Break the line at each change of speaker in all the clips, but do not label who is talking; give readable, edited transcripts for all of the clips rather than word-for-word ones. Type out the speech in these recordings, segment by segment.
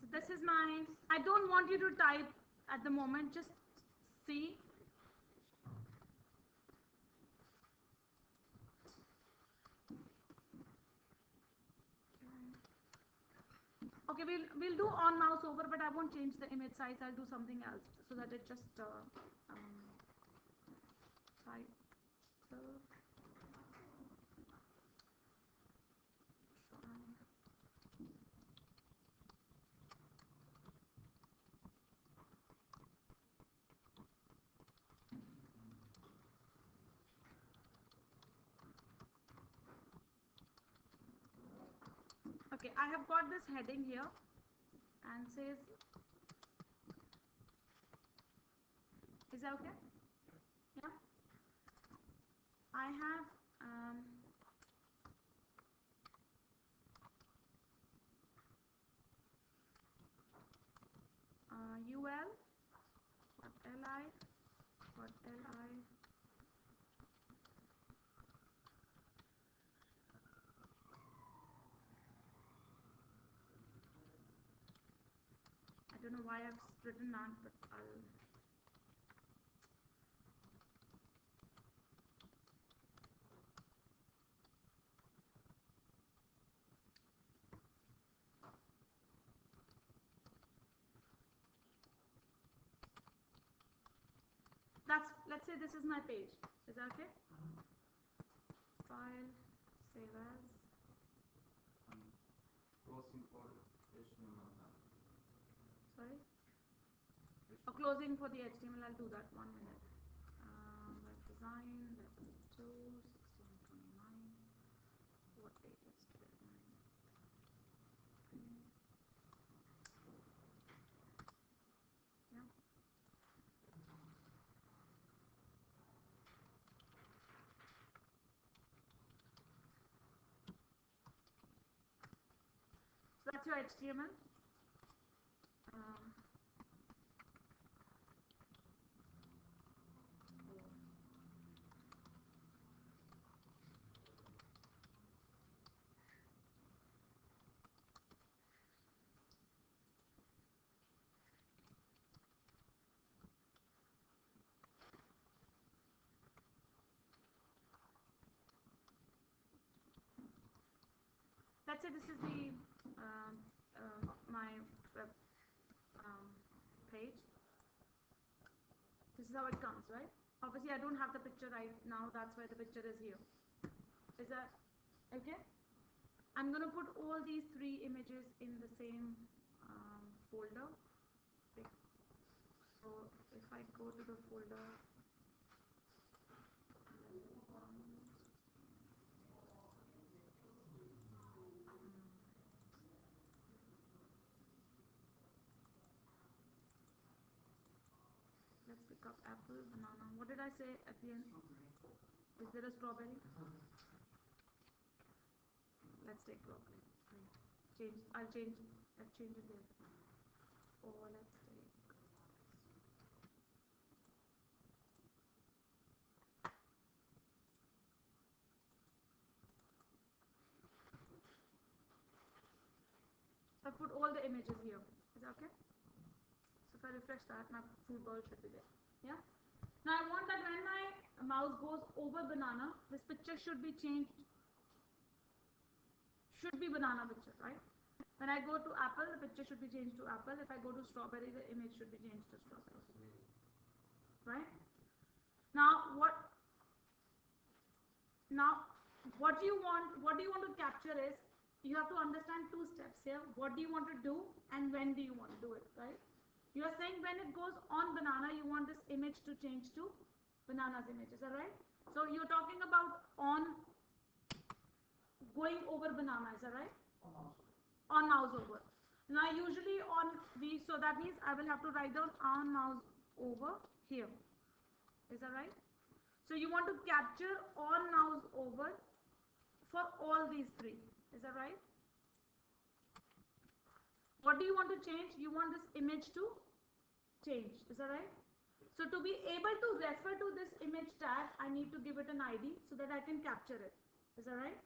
So this is my, I don't want you to type at the moment, just see. Okay, we'll do on mouse over, but I won't change the image size. I'll do something else so that it just type. Okay, I have got this heading here and says, is that okay? Yeah. I have UL, what LI, what LI, I don't know why I've written that, but I'll. That's, let's say this is my page. Is that okay? File, save as.
Closing for HTML.
Sorry? Oh, closing for the HTML, I'll do that 1 minute. Web design, level 2, 1629. What date is today? Yeah. So that's your HTML. Let's say this is the my web page. This is how it comes, right? Obviously, I don't have the picture right now. That's why the picture is here. Is that okay? I'm going to put all these 3 images in the same folder. So if I go to the folder, let's pick up apple, banana. What did I say at the end? Is there a strawberry? Let's take broccoli. I'll change it there. Or let's take. So I put all the images here. Is that okay? So if I refresh that, my food bowl should be there. Yeah. Now I want that when my mouse goes over banana, this picture should be changed. Should be banana picture, right? When I go to apple, the picture should be changed to apple. If I go to strawberry, the image should be changed to strawberry. Right? Now what you want to capture is, you have to understand 2 steps here. What do you want to do and when do you want to do it, right? You are saying when it goes on banana, you want this image to change to banana's image. Is that right? So you're talking about on going over banana. Is that right? On mouse over. Now usually on the, so that means I will have to write down on mouse over here. Is that right? So you want to capture on mouse over for all these 3. Is that right? What do you want to change? You want this image to change. Is that right? So to be able to refer to this image tag, I need to give it an ID so that I can capture it. Is that right?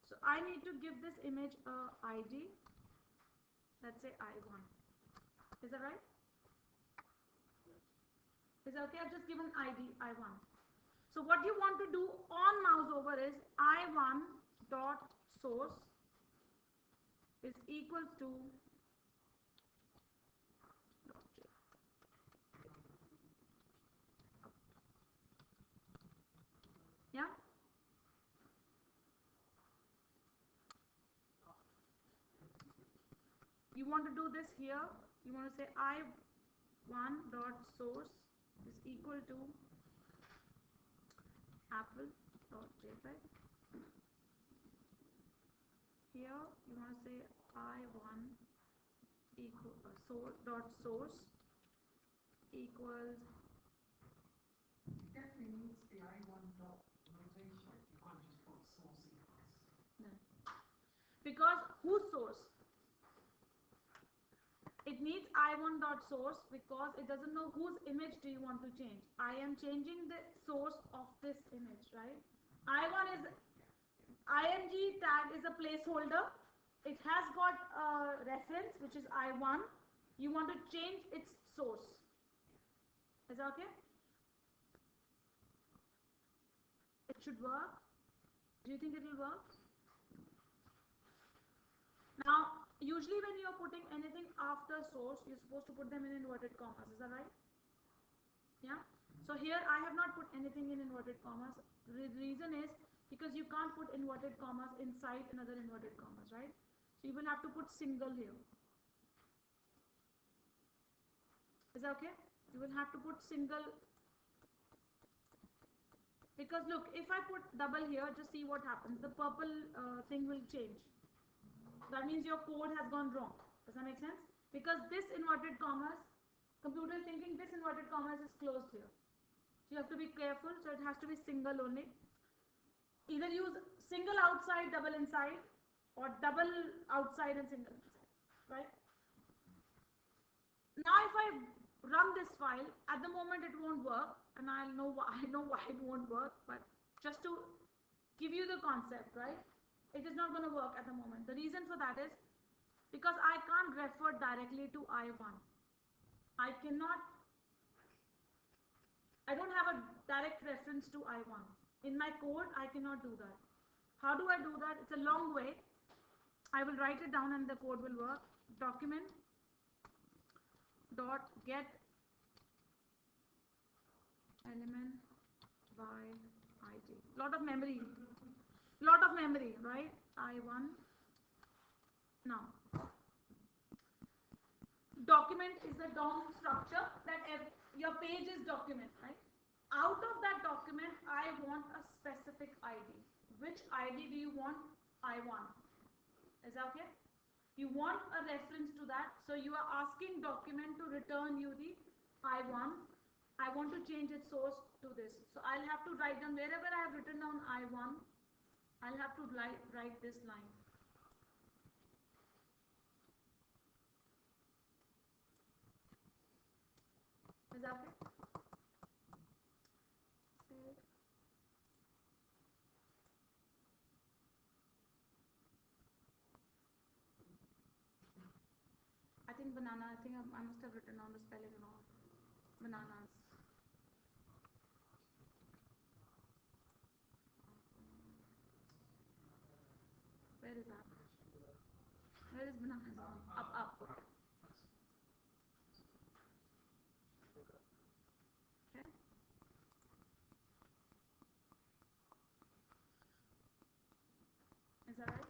So I need to give this image a ID. Let's say I1. Is that right? Is that okay? I've just given ID I1. So what you want to do on mouse over is I1 dot source is equal to yeah. You want to do this here. You want to say I1 dot source is equal to apple dot jpeg. Here you want to say I1 equal source equals
Definitely needs the I1 dot notation. You can't just put source equals.
no. Because whose source? It needs I1 dot source because it doesn't know whose image do you want to change. I am changing the source of this image, right? I1 is img tag is a placeholder. It has got a reference which is I1. You want to change its source. Is that okay? It should work. Do you think it will work? Now, usually when you are putting anything after source, you're supposed to put them in inverted commas. Is that right? Yeah. So here I have not put anything in inverted commas. The reason is because you can't put inverted commas inside another inverted commas, right? So you will have to put single here. Is that okay? You will have to put single, because look, if I put double here, just see what happens. The purple thing will change. That means your code has gone wrong. Does that make sense? Because this inverted commas, computer is thinking this inverted commas is closed here. So you have to be careful. So it has to be single only. Either use single outside, double inside, or double outside and single inside, right? Now if I run this file, at the moment it won't work, and I know why it won't work, but just to give you the concept, right? It is not going to work at the moment. The reason for that is because I can't refer directly to I1. I don't have a direct reference to I1. In my code, I cannot do that. How do I do that? It's a long way. I will write it down and the code will work. Document dot get element by id. Lot of memory, right? I1. Now, document is the DOM structure that your page is document, right? Out of that document, I want a specific ID. Which ID do you want? I1. Is that okay? You want a reference to that, so you are asking document to return you the I1. I want to change its source to this. So I'll have to write down, wherever I have written down I1, I'll have to write this line. Is that okay? Save. I think banana, I must have written down the spelling wrong. Bananas. Where is that? Where is bananas? Up. Okay. Okay. Is that right?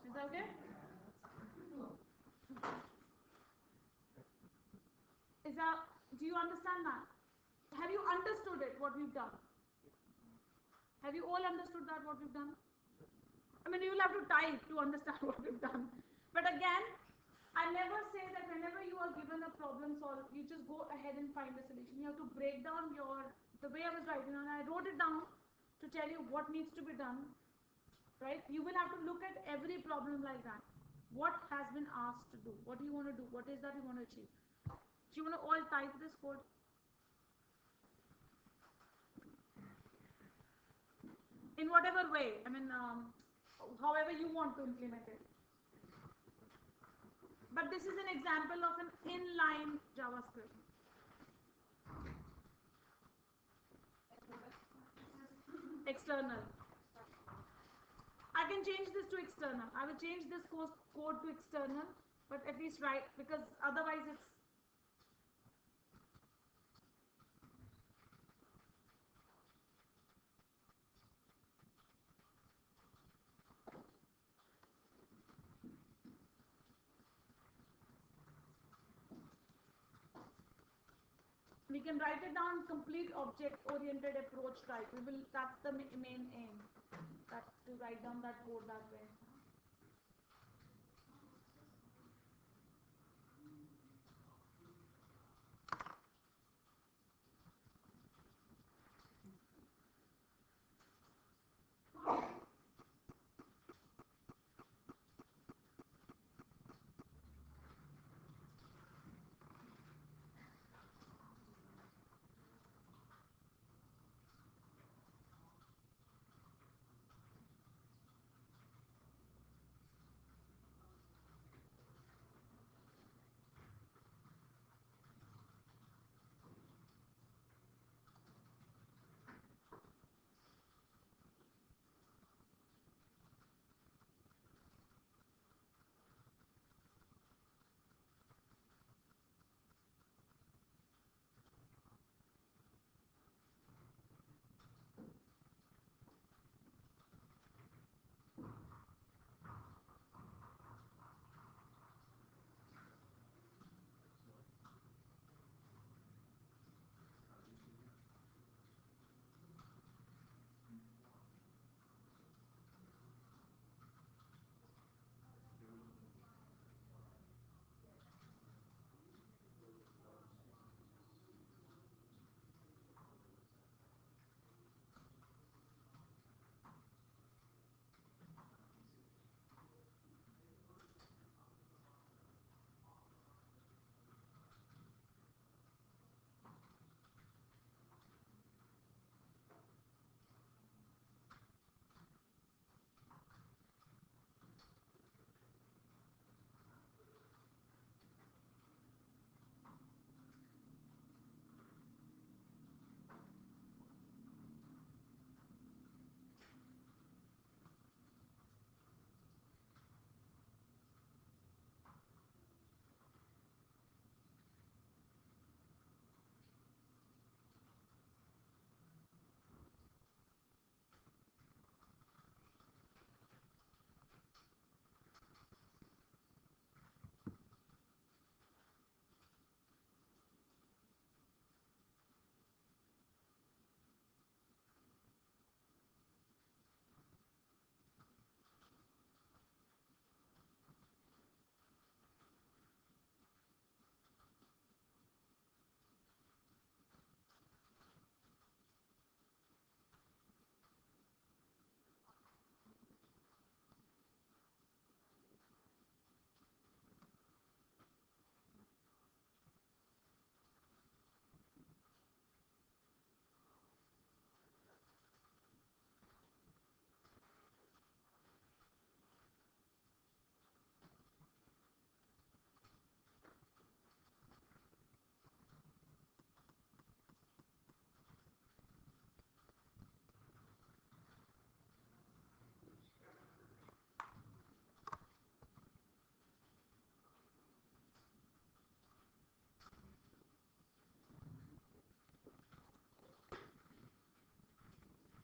Is that okay? Do you understand that? Have you understood it, what we've done? Have you all understood that, what we've done? I mean, you will have to type to understand what we've done. But again, I never say that whenever you are given a problem solved, you just go ahead and find the solution. You have to break down the way I was writing, and I wrote it down to tell you what needs to be done, right? You will have to look at every problem like that. What has been asked to do? What do you want to do? What is that you want to achieve? Do you want to all type this code? In whatever way, I mean, however however you want to implement it. But this is an example of an inline JavaScript. External. I can change this to external. I will change this code to external, but at least write, because otherwise it's we can write it down complete object oriented approach type. That's the main aim. That to write down that code that way.